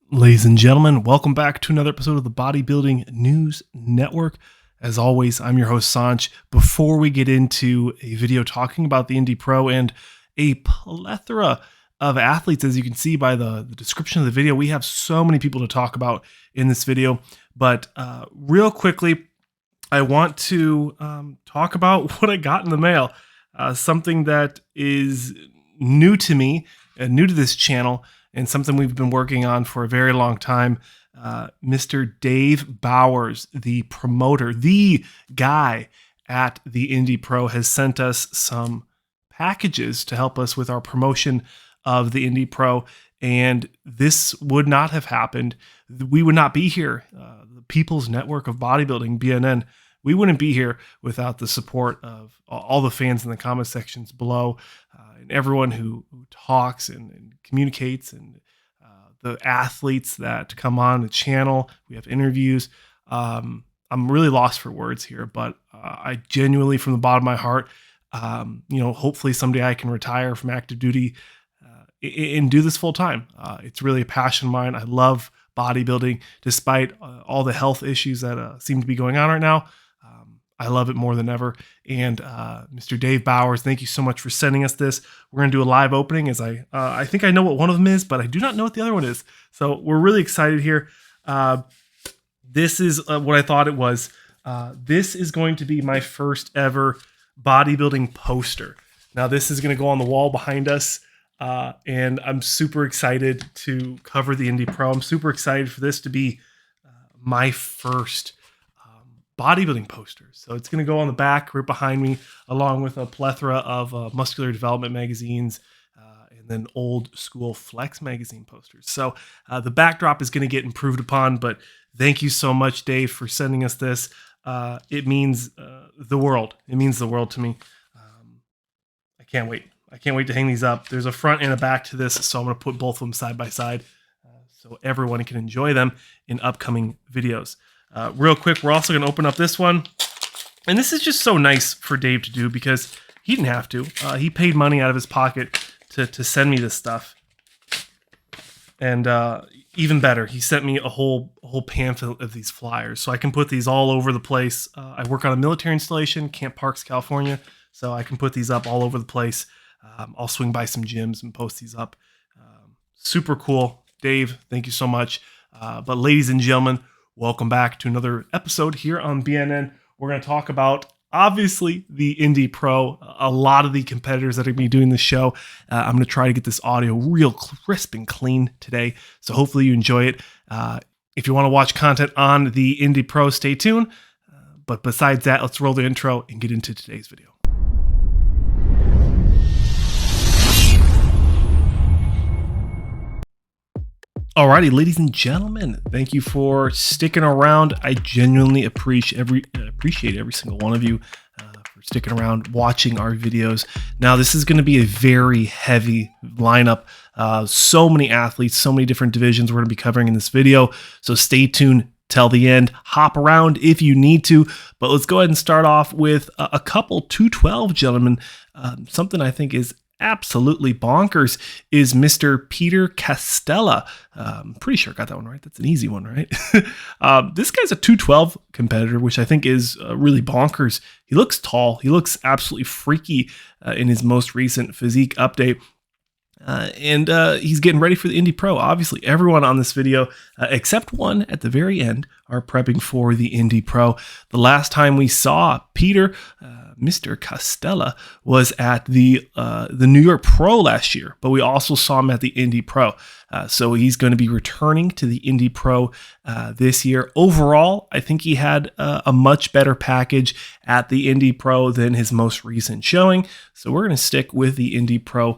Ladies and gentlemen, welcome back to another episode of the Bodybuilding News Network. As always, I'm your host, Saunch. Before we get into a video talking about the Indy Pro and a plethora of athletes, as you can see by the description of the video, we have so many people to talk about in this video. But real quickly, I want to talk about what I got in the mail. Something that is new to me and new to this channel, and something we've been working on for a very long time. Mr. Dave Bowers, the promoter, the guy at the Indy Pro, has sent us some packages to help us with our promotion of the Indy Pro. And this would not have happened. We would not be here. The People's Network of Bodybuilding, BNN, we wouldn't be here without the support of all the fans in the comment sections below, and everyone who talks and communicates, and the athletes that come on the channel. We have interviews. I'm really lost for words here, but I genuinely, from the bottom of my heart, hopefully someday I can retire from active duty and do this full time. It's really a passion of mine. I love bodybuilding, despite all the health issues that seem to be going on right now. I love it more than ever. And Mr. Dave Bowers, thank you so much for sending us this. We're going to do a live opening, as I think I know what one of them is, but I do not know what the other one is. So we're really excited here. This is what I thought it was. This is going to be my first ever bodybuilding poster. Now, this is going to go on the wall behind us. And I'm super excited to cover the Indy Pro. I'm super excited for this to be my first bodybuilding posters. So it's going to go on the back right behind me, along with a plethora of muscular development magazines and then old school Flex magazine posters. So the backdrop is going to get improved upon, but thank you so much, Dave, for sending us this. It means the world. It means the world to me. I can't wait. I can't wait to hang these up. There's a front and a back to this, so I'm going to put both of them side by side so everyone can enjoy them in upcoming videos. Real quick, we're also going to open up this one. And this is just so nice for Dave to do because he didn't have to. He paid money out of his pocket to send me this stuff. And even better, he sent me a whole pamphlet of these flyers. So I can put these all over the place. I work on a military installation, Camp Parks, California. So I can put these up all over the place. I'll swing by some gyms and post these up. Super cool. Dave, thank you so much. But ladies and gentlemen, welcome back to another episode here on BNN. We're going to talk about, obviously, the Indy Pro. A lot of the competitors that are going to be doing this show. I'm going to try to get this audio real crisp and clean today, so hopefully you enjoy it. If you want to watch content on the Indy Pro, stay tuned. But besides that, let's roll the intro and get into today's video. Alrighty, ladies and gentlemen, thank you for sticking around. I genuinely appreciate every single one of you for sticking around, watching our videos. Now, this is going to be a very heavy lineup. So many athletes, so many different divisions we're going to be covering in this video. So stay tuned till the end. Hop around if you need to. But let's go ahead and start off with a couple 212 gentlemen. Something I think is absolutely bonkers is Mr. Peter Castella. I'm pretty sure I got that one right. That's an easy one, right? This guy's a 212 competitor, which I think is really bonkers. He looks tall. He looks absolutely freaky in his most recent physique update. And he's getting ready for the Indy Pro. Obviously, everyone on this video, except one at the very end, are prepping for the Indy Pro. The last time we saw Peter, Mr. Castella, was at the New York Pro last year, but we also saw him at the Indy Pro. So he's going to be returning to the Indy Pro this year. Overall, I think he had a much better package at the Indy Pro than his most recent showing. So we're going to stick with the Indy Pro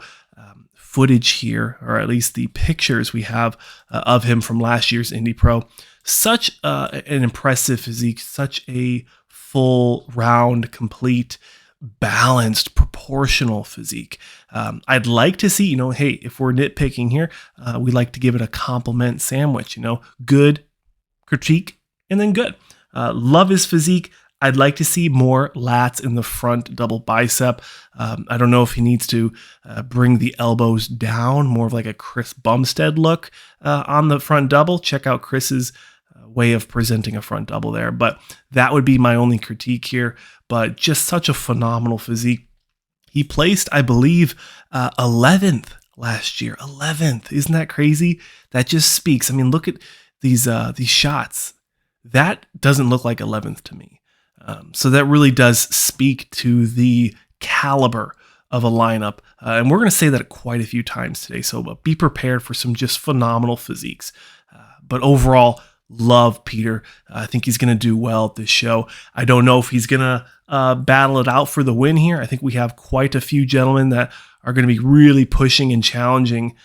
footage here, or at least the pictures we have of him from last year's Indy Pro. Such an impressive physique, such a full, round, complete, balanced, proportional physique. I'd like to see, hey, if we're nitpicking here, we like to give it a compliment sandwich, good, critique, and then good. Love his physique. I'd like to see more lats in the front double bicep. I don't know if he needs to bring the elbows down, more of like a Chris Bumstead look on the front double. Check out Chris's way of presenting a front double there. But that would be my only critique here. But just such a phenomenal physique. He placed, I believe, 11th last year. 11th. Isn't that crazy? That just speaks. I mean, look at these shots. That doesn't look like 11th to me. So that really does speak to the caliber of a lineup. And we're going to say that quite a few times today. So be prepared for some just phenomenal physiques. But overall, love Peter. I think he's going to do well at this show. I don't know if he's going to battle it out for the win here. I think we have quite a few gentlemen that are going to be really pushing and challenging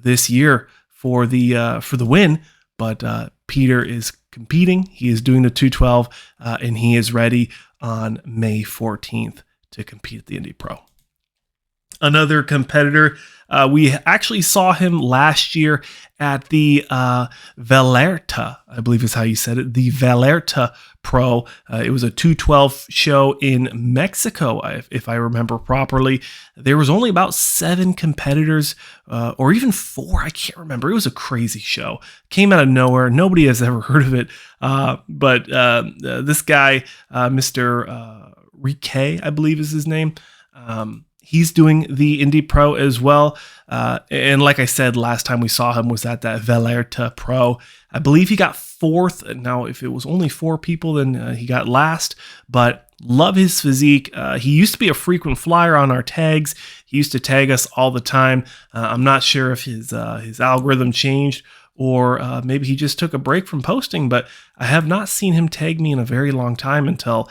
this year for the win. But Peter is competing. He is doing the 212, and he is ready on May 14th to compete at the Indy Pro. Another competitor, we actually saw him last year at the Vallarta, I believe is how you said it, the Vallarta Pro. It was a 212 show in Mexico, if I remember properly. There was only about 7 competitors, or even 4, I can't remember. It was a crazy show. Came out of nowhere. Nobody has ever heard of it. But this guy, Mr. Rique, I believe is his name, he's doing the Indy Pro as well. And like I said, last time we saw him was at that Vallarta Pro. I believe he got 4th. Now, if it was only 4 people, then he got last. But love his physique. He used to be a frequent flyer on our tags. He used to tag us all the time. I'm not sure if his algorithm changed or maybe he just took a break from posting, but I have not seen him tag me in a very long time until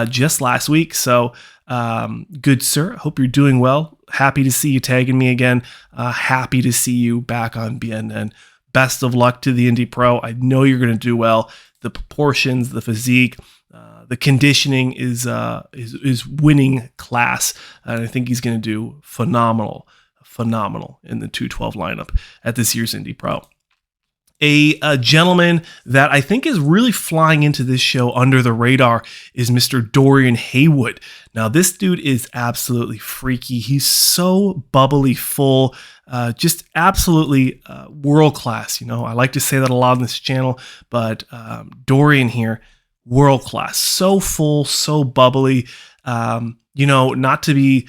just last week. So good sir, hope you're doing well. Happy to see you tagging me again. Happy to see you back on BNN. Best of luck to the Indy Pro. I know you're going to do well. The proportions, the physique, the conditioning is winning class, and I think he's going to do phenomenal in the 212 lineup at this year's Indy Pro. A gentleman that I think is really flying into this show under the radar is Mr. Dorian Haywood. Now, this dude is absolutely freaky. He's so bubbly full, just absolutely world class. You know, I like to say that a lot on this channel, but Dorian here, world class, so full, so bubbly. You know, not to be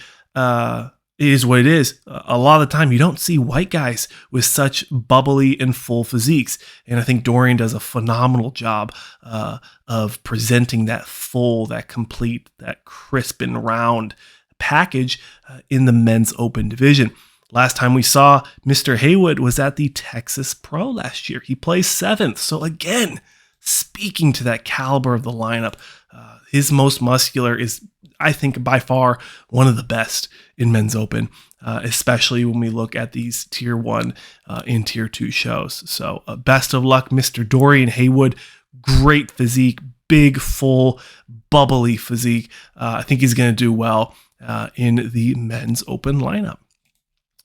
it is what it is. A lot of the time, you don't see white guys with such bubbly and full physiques. And I think Dorian does a phenomenal job of presenting that full, that complete, that crisp and round package in the men's open division. Last time we saw Mr. Haywood was at the Texas Pro last year. He placed 7th. So again, speaking to that caliber of the lineup, his most muscular is, I think, by far one of the best in men's open, especially when we look at these tier 1 and tier 2 shows. So best of luck, Mr. Dorian Haywood. Great physique, big, full, bubbly physique. I think he's going to do well in the men's open lineup.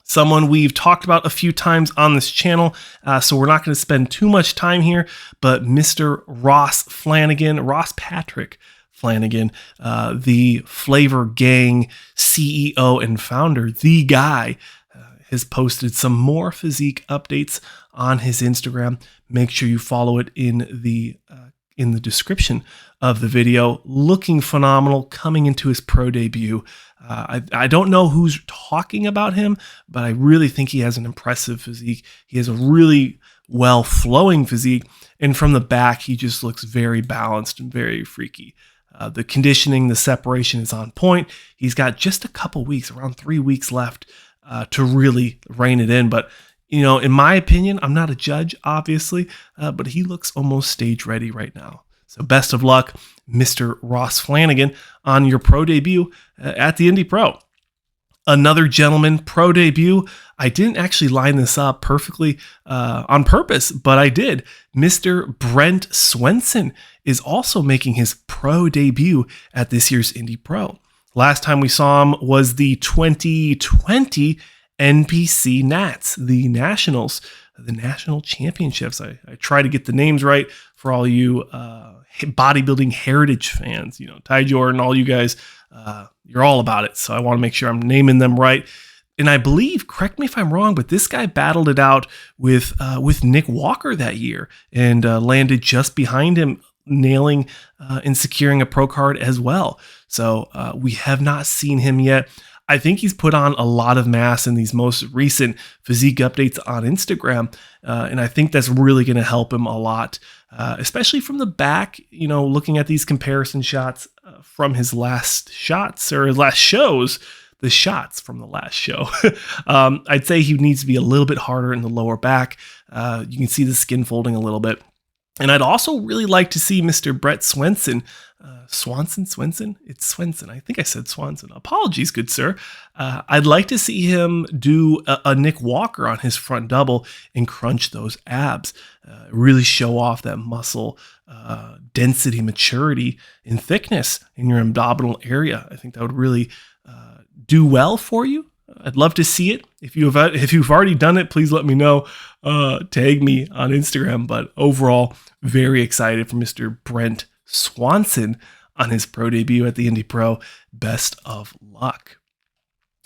Someone we've talked about a few times on this channel, so we're not going to spend too much time here, but Mr. Ross Patrick Flanagan, the Flavor Gang CEO and founder, the guy, has posted some more physique updates on his Instagram. Make sure you follow it in the description of the video. Looking phenomenal, coming into his pro debut. I don't know who's talking about him, but I really think he has an impressive physique. He has a really well flowing physique, and from the back, he just looks very balanced and very freaky. The conditioning, the separation is on point. He's got just a couple weeks, around 3 weeks left to really rein it in. But, you know, in my opinion, I'm not a judge, obviously, but he looks almost stage ready right now. So best of luck, Mr. Ross Flanagan, on your pro debut at the Indy Pro. Another gentleman, pro debut. I didn't actually line this up perfectly on purpose, but I did. Mr. Brentswansen is also making his pro debut at this year's Indy Pro. Last time we saw him was the 2020 NPC Nats, the Nationals. the national championships. I try to get the names right for all you bodybuilding heritage fans. Ty Jordan, all you guys, you're all about it. So I want to make sure I'm naming them right. And I believe, correct me if I'm wrong, but this guy battled it out with Nick Walker that year and landed just behind him, nailing and securing a pro card as well. So we have not seen him yet. I think he's put on a lot of mass in these most recent physique updates on Instagram. And I think that's really going to help him a lot, especially from the back, looking at these comparison shots from his last shots or his last shows. The shots from the last show. I'd say he needs to be a little bit harder in the lower back. You can see the skin folding a little bit. And I'd also really like to see Mr. Brentswansen. Swanson? It's Swenson. I think I said Swanson. Apologies, good sir. I'd like to see him do a Nick Walker on his front double and crunch those abs. Really show off that muscle density, maturity, and thickness in your abdominal area. I think that would really do well for you. I'd love to see it. If you've already done it, please let me know. Tag me on Instagram. But overall, very excited for Mr. Brent Swanson on his pro debut at the Indy Pro. Best of luck.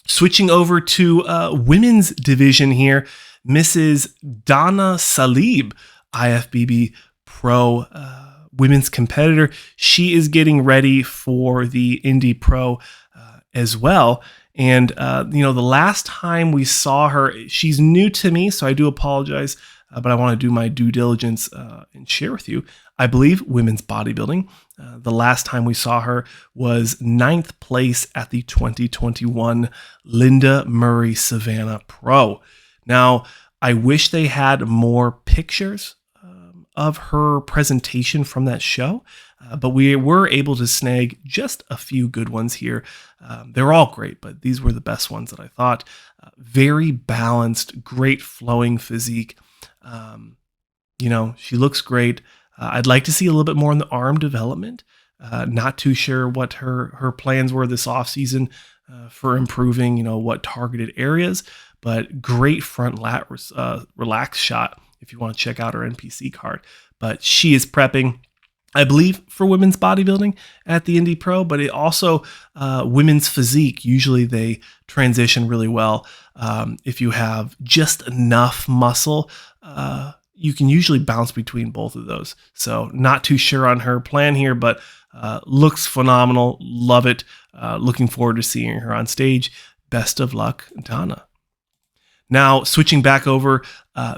Switching over to women's division here, Mrs. Donna Salib, IFBB Pro women's competitor. She is getting ready for the Indy Pro as well. And, the last time we saw her, she's new to me, so I do apologize, but I want to do my due diligence and share with you. I believe women's bodybuilding. The last time we saw her was 9th place at the 2021 Linda Murray Savannah Pro. Now, I wish they had more pictures of her presentation from that show, but we were able to snag just a few good ones here. They're all great, but these were the best ones that I thought. Very balanced, great flowing physique. She looks great. I'd like to see a little bit more in the arm development. Not too sure what her plans were this offseason for improving, what targeted areas, but great front lat relax shot if you want to check out her NPC card. But she is prepping, I believe, for women's bodybuilding at the Indy Pro, but it also women's physique. Usually they transition really well. If you have just enough muscle, you can usually bounce between both of those. So not too sure on her plan here, but looks phenomenal. Love it. Looking forward to seeing her on stage. Best of luck, Donna. Now, switching back over,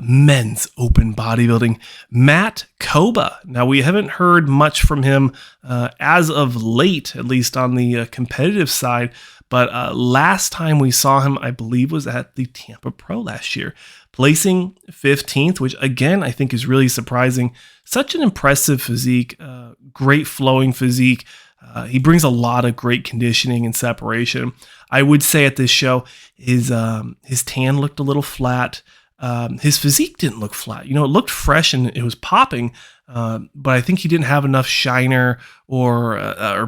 men's open bodybuilding, mattkouba. Now, we haven't heard much from him as of late, at least on the competitive side. But last time we saw him, I believe, was at the Tampa Pro last year, placing 15th, which again, I think is really surprising. Such an impressive physique, great flowing physique. He brings a lot of great conditioning and separation. I would say at this show, his tan looked a little flat. His physique didn't look flat. It looked fresh and it was popping, but I think he didn't have enough shiner or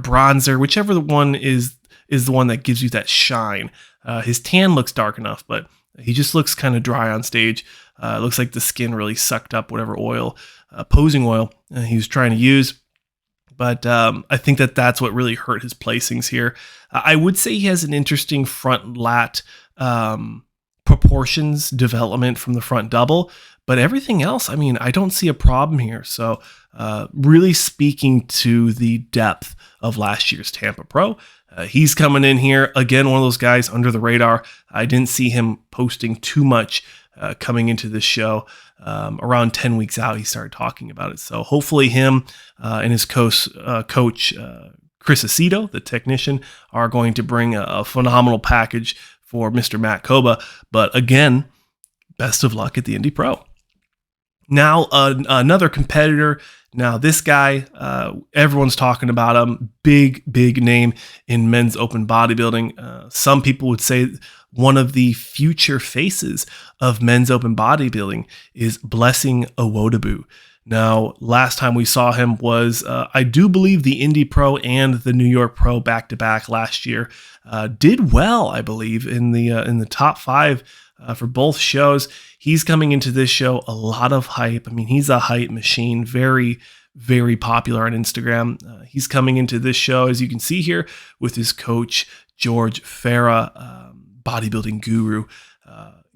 bronzer, whichever the one is the one that gives you that shine. His tan looks dark enough, but he just looks kind of dry on stage. It looks like the skin really sucked up whatever oil, posing oil he was trying to use. But I think that's what really hurt his placings here. I would say he has an interesting front lat proportions development from the front double, but everything else, I don't see a problem here. So really speaking to the depth of last year's Tampa Pro, he's coming in here, again, one of those guys under the radar. I didn't see him posting too much coming into this show. Around 10 weeks out, he started talking about it. So hopefully him and his coach, Chris Aceto, the technician, are going to bring a phenomenal package for Mr. mattkouba. But again, best of luck at the Indy Pro. Now, another competitor. Now, this guy, everyone's talking about him. Big name in men's open bodybuilding. Some people would say one of the future faces of men's open bodybuilding is Blessing Awodibu. Now, last time we saw him was, I do believe, the Indy Pro and the New York Pro back-to-back last year. Did well, I believe, in the top 5 for both shows. He's coming into this show a lot of hype. I mean, he's a hype machine, very, very popular on Instagram. He's coming into this show, as you can see here, with his coach, George Farah, bodybuilding guru,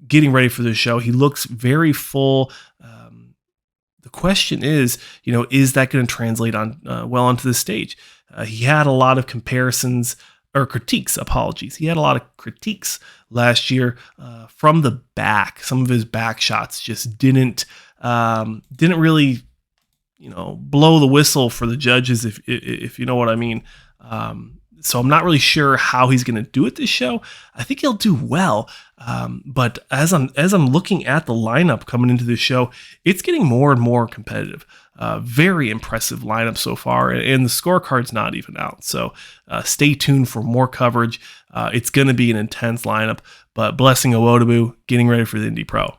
getting ready for the show. He looks very full. The question is, is that going to translate on well onto the stage? He had a lot of comparisons or critiques, apologies. He had a lot of critiques last year from the back. Some of his back shots just didn't really, blow the whistle for the judges, if you know what I mean. So I'm not really sure how he's going to do it this show. I think he'll do well. But as I'm looking at the lineup coming into this show, it's getting more and more competitive. Very impressive lineup so far, and the scorecard's not even out. So stay tuned for more coverage. It's going to be an intense lineup, but blessing Awodibu, getting ready for the Indy Pro.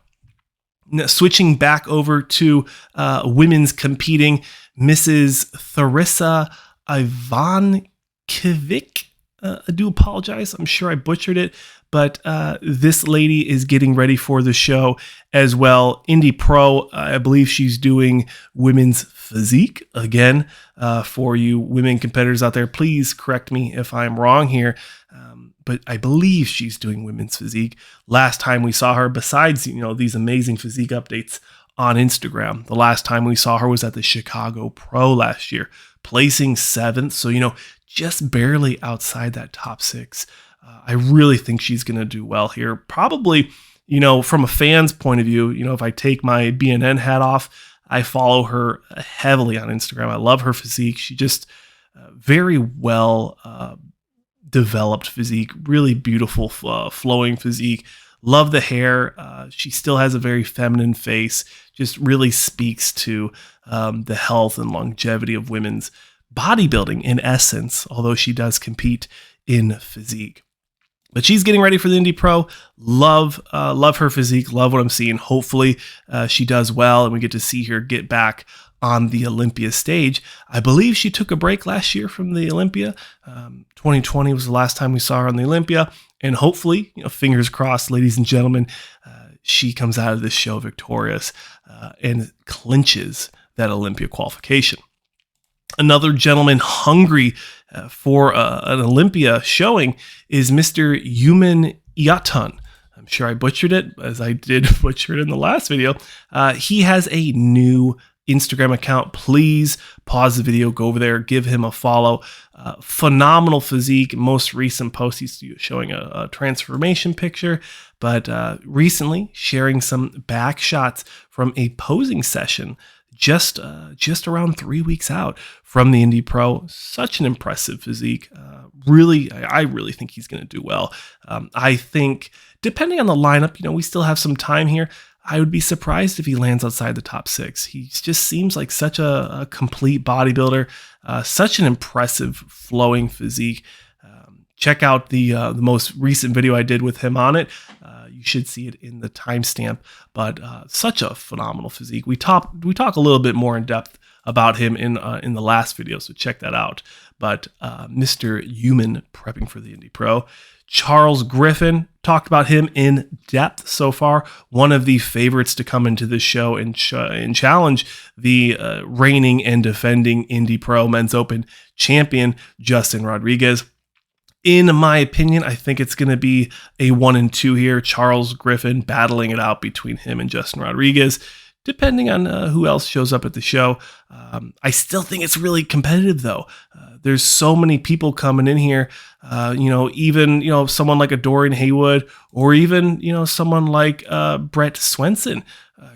Now, switching back over to women's competing, Mrs. Theresa Ivancik. I do apologize. I'm sure I butchered it, but this lady is getting ready for the show as well. Indy Pro, I believe she's doing women's physique again. For you women competitors out there, please correct me if I'm wrong here. But I believe she's doing women's physique. Last time we saw her, besides these amazing physique updates on Instagram, the last time we saw her was at the Chicago Pro last year, placing 7th. So just barely outside that top 6. I really think she's going to do well here. Probably, from a fan's point of view, if I take my BNN hat off, I follow her heavily on Instagram. I love her physique. She just very well developed physique, really beautiful flowing physique. Love the hair. She still has a very feminine face. Just really speaks to the health and longevity of women's bodybuilding in essence, although she does compete in physique. But she's getting ready for the Indy Pro. Love her physique. Love what I'm seeing. Hopefully she does well and we get to see her get back on the Olympia stage. I believe she took a break last year from the Olympia. 2020 was the last time we saw her on the Olympia. And hopefully, fingers crossed, ladies and gentlemen, she comes out of this show victorious and clinches that Olympia qualification. Another gentleman hungry for an Olympia showing is Mr. Ivancik. I'm sure I butchered it, as I did butcher it in the last video. He has a new Instagram account. Please pause the video, go over there, give him a follow. Phenomenal physique. Most recent post, he's showing a transformation picture, but recently sharing some back shots from a posing session just around 3 weeks out from the Indy Pro. Such an impressive physique. I really think he's going to do well. I think, depending on the lineup, we still have some time here. I would be surprised if he lands outside the top 6. He just seems like such a complete bodybuilder, such an impressive flowing physique. Check out the most recent video I did with him on it. You should see it in the timestamp, but such a phenomenal physique. We talk a little bit more in depth about him in the last video, so check that out. But Mr. Human prepping for the Indy Pro. Charles Griffin, talked about him in depth so far. One of the favorites to come into this show and challenge the reigning and defending Indy Pro Men's Open champion, Justin Rodriguez. In my opinion, I think it's going to be a 1 and 2 here. Charles Griffin battling it out between him and Justin Rodriguez, depending on who else shows up at the show. I still think it's really competitive, though. There's so many people coming in here. Even someone like a Dorian Haywood, or even someone like brentswansen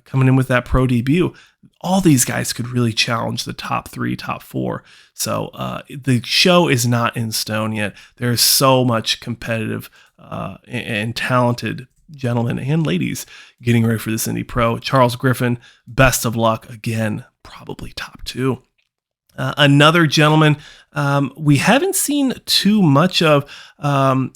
coming in with that pro debut. All these guys could really challenge the top 3, top 4. So the show is not in stone yet. There's so much competitive and talented gentlemen and ladies getting ready for this Indy Pro. Charles Griffin, best of luck. Again, probably top 2. Another gentleman we haven't seen too much of,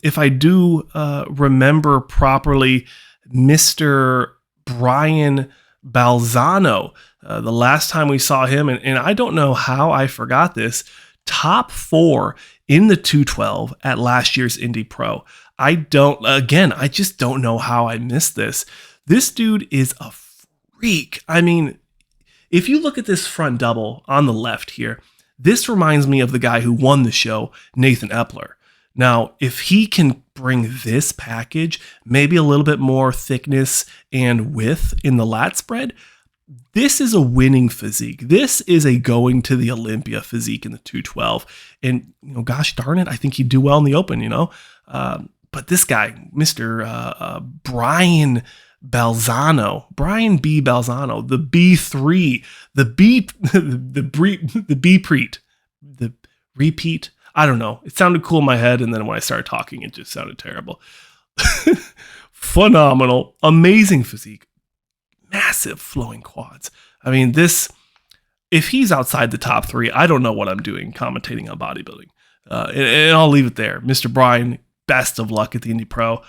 if I do remember properly, Mr. bryanbalzano. The last time we saw him, and I don't know how I forgot this, top 4 in the 212 at last year's Indy Pro. I just don't know how I missed this. This dude is a freak. I mean, if you look at this front double on the left here, this reminds me of the guy who won the show, Nathan Epler. Now, if he can bring this package, maybe a little bit more thickness and width in the lat spread, this is a winning physique. This is a going to the Olympia physique in the 212. And, gosh darn it, I think he'd do well in the open, But this guy, Mr. Bryan B. Balzano, the B3, the repeat. I don't know. It sounded cool in my head, and then when I started talking, it just sounded terrible. Phenomenal, amazing physique, massive flowing quads. I mean, if he's outside the top 3, I don't know what I'm doing commentating on bodybuilding. And I'll leave it there. Mr. Bryan, best of luck at the Indy Pro.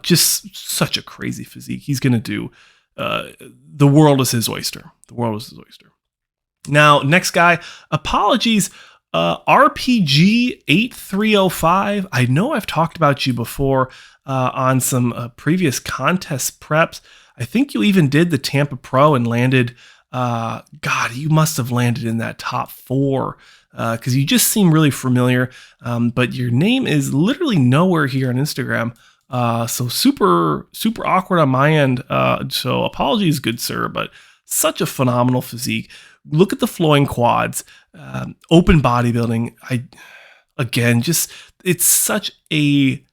Just such a crazy physique. He's going to do, the world is his oyster. The world is his oyster. Now, next guy, apologies, RPG 8305. I know I've talked about you before on some previous contest preps. I think you even did the Tampa Pro and landed, you must have landed in that top 4 because you just seem really familiar. But your name is literally nowhere here on Instagram. So super, super awkward on my end. So apologies, good sir, but such a phenomenal physique. Look at the flowing quads, open bodybuilding. It's such a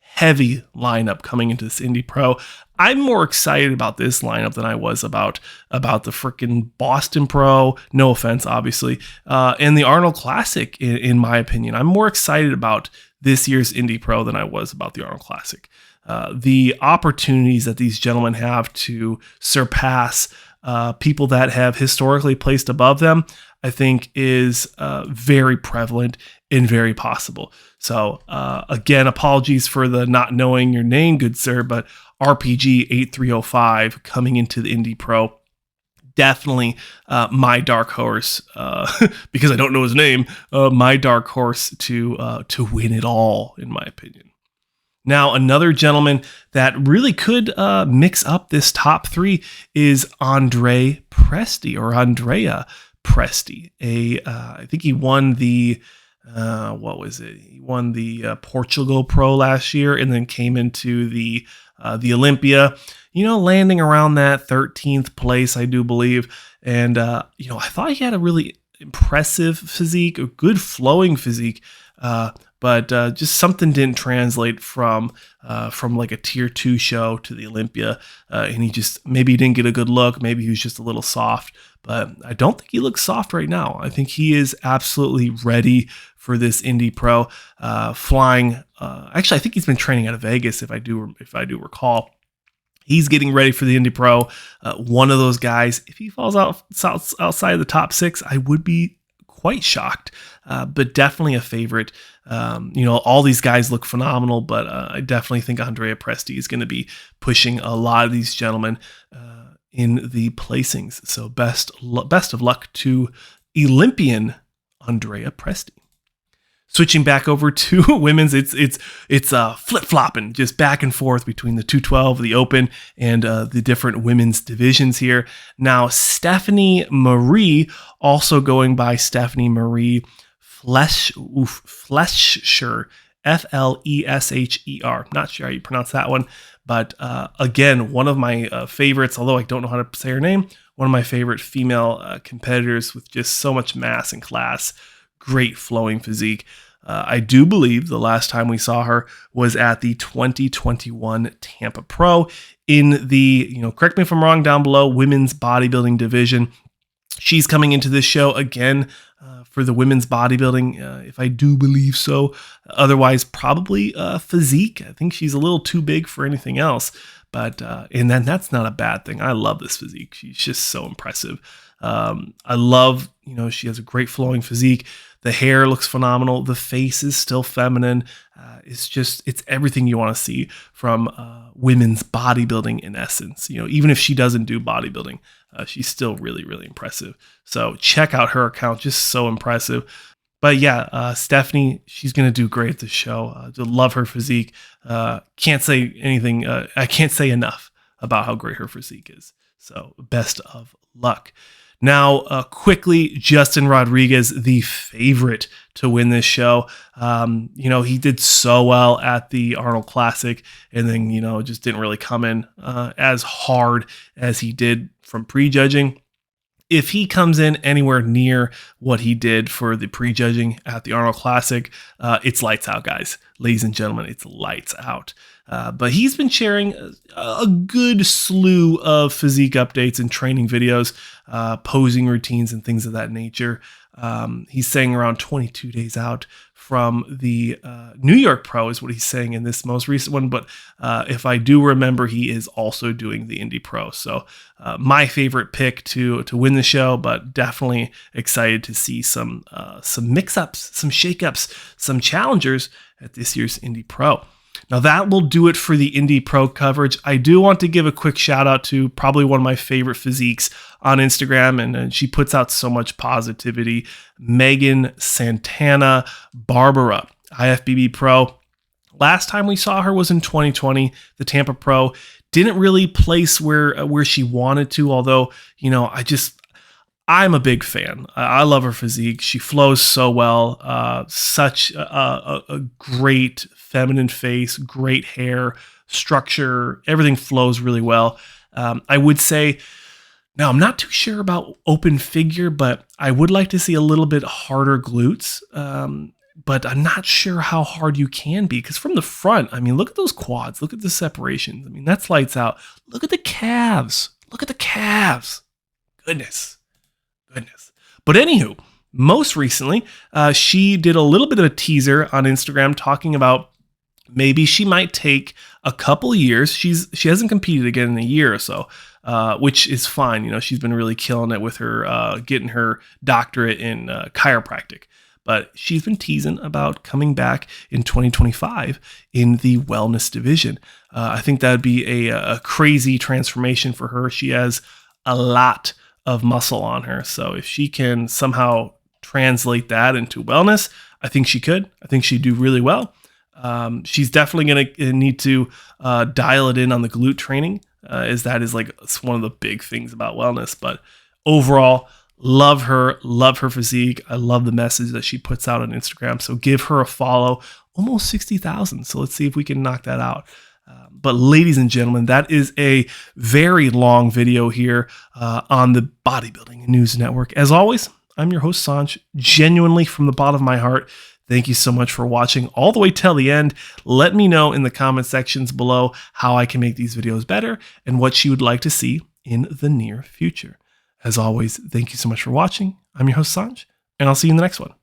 heavy lineup coming into this Indy Pro. I'm more excited about this lineup than I was about the freaking Boston Pro. No offense, obviously, and the Arnold Classic. In my opinion, I'm more excited about this year's Indy Pro than I was about the Arnold Classic. The opportunities that these gentlemen have to surpass people that have historically placed above them, I think is very prevalent and very possible. So again, apologies for the not knowing your name, good sir, but RPG 8305 coming into the Indy Pro, definitely my dark horse, because I don't know his name, my dark horse to win it all, in my opinion. Now, another gentleman that really could mix up this top 3 is Andrea Presti. I think he won the, He won the Portugal Pro last year and then came into the Olympia, landing around that 13th place, I do believe. And, I thought he had a really impressive physique, a good flowing physique, but just something didn't translate from like a tier 2 show to the Olympia. And maybe he didn't get a good look. Maybe he was just a little soft, but I don't think he looks soft right now. I think he is absolutely ready for this Indy Pro, flying. Actually, I think he's been training out of Vegas. If I do recall, he's getting ready for the Indy Pro. One of those guys, if he falls outside of the top 6, I would be quite shocked, but definitely a favorite. All these guys look phenomenal, but I definitely think Andrea Presti is going to be pushing a lot of these gentlemen in the placings. So best of luck to Olympian Andrea Presti. Switching back over to women's, it's flip-flopping, just back and forth between the 212, the open, and the different women's divisions here. Now, Stephanie Marie, also going by Stephanie Marie Flescher, Flesher. Not sure how you pronounce that one, but again, one of my favorites, although I don't know how to say her name, one of my favorite female competitors with just so much mass and class. Great flowing physique. I do believe the last time we saw her was at the 2021 Tampa Pro in the, correct me if I'm wrong down below, women's bodybuilding division. She's coming into this show again for the women's bodybuilding, if I do believe so. Otherwise, probably physique. I think she's a little too big for anything else. But and then that's not a bad thing. I love this physique. She's just so impressive. I love, she has a great flowing physique. The hair looks phenomenal. The face is still feminine. It's everything you want to see from women's bodybuilding in essence. Even if she doesn't do bodybuilding, she's still really, really impressive. So check out her account. Just so impressive. But yeah, Stephanie, she's going to do great at the show. Love her physique. Can't say anything. I can't say enough about how great her physique is. So best of luck. Now, quickly, Justin Rodriguez, the favorite to win this show. He did so well at the Arnold Classic, and then, just didn't really come in as hard as he did from prejudging. If he comes in anywhere near what he did for the prejudging at the Arnold Classic, it's lights out, guys. Ladies and gentlemen, it's lights out. But he's been sharing a good slew of physique updates and training videos, posing routines and things of that nature. He's saying around 22 days out from the New York Pro is what he's saying in this most recent one. But if I do remember, he is also doing the Indy Pro. So my favorite pick to win the show, but definitely excited to see some mix-ups, some shake-ups, some challengers at this year's Indy Pro. Now that will do it for the Indy Pro coverage. I do want to give a quick shout out to probably one of my favorite physiques on Instagram, and she puts out so much positivity. Megan Santana Barbara, IFBB Pro. Last time we saw her was in 2020, the Tampa Pro. Didn't really place where she wanted to, although, I'm a big fan. I love her physique. She flows so well. Such a great feminine face, great hair, structure. Everything flows really well. I would say, now I'm not too sure about open figure, but I would like to see a little bit harder glutes. But I'm not sure how hard you can be, because from the front, look at those quads. Look at the separations. That's lights out. Look at the calves. Look at the calves. Goodness. But anywho, most recently, she did a little bit of a teaser on Instagram talking about maybe she might take a couple years. She hasn't competed again in a year or so, which is fine. She's been really killing it with her getting her doctorate in chiropractic. But she's been teasing about coming back in 2025 in the wellness division. I think that would be a crazy transformation for her. She has a lot of muscle on her. So if she can somehow translate that into wellness, I think she could. I think she'd do really well. She's definitely going to need to dial it in on the glute training, as that is it's one of the big things about wellness. But overall, love her physique. I love the message that she puts out on Instagram. So give her a follow. Almost 60,000. So let's see if we can knock that out. But ladies and gentlemen, that is a very long video here on the Bodybuilding News Network. As always, I'm your host, Saunch, genuinely from the bottom of my heart. Thank you so much for watching all the way till the end. Let me know in the comment sections below how I can make these videos better and what you would like to see in the near future. As always, thank you so much for watching. I'm your host, Saunch, and I'll see you in the next one.